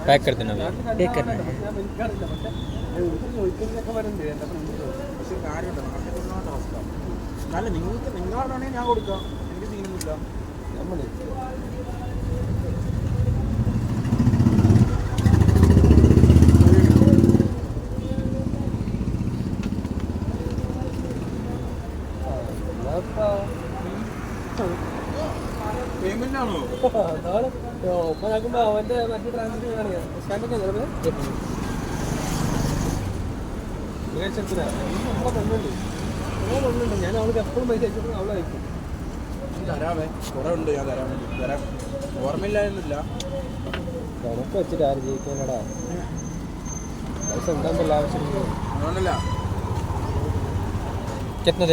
pack कर देना pack करना है പക്ഷെ കാര്യമുണ്ട് മാർക്കറ്റിലുള്ള അവസ്ഥ നല്ല നിങ്ങളാണെങ്കിൽ ഞാൻ കൊടുക്കാം എനിക്ക് സീനൊന്നുമില്ല നമ്മൾ പേയ്മെന്റ് ആണോ ഒപ്പനാക്കുമ്പോ അവന്റെ മറ്റു ട്രാൻസാക്ഷൻ കാണിക്കാം സ്കാനൊക്കെ നമ്മളെ ഞാൻ അവൾക്ക് എപ്പോഴും പൈസ അയച്ചപ്പോൾ അവളെ അയക്കും തരാമേ കുറെ ഉണ്ട് ഞാൻ തരാൻ വേണ്ടി തരാം ഓർമ്മയില്ലായിരുന്നില്ല കണക്ക് വെച്ചിട്ട് ആര് ജയിക്കാനടാ പൈസ ഉണ്ടാകുമ്പോൾ ആവശ്യം അതുകൊണ്ടല്ല कितने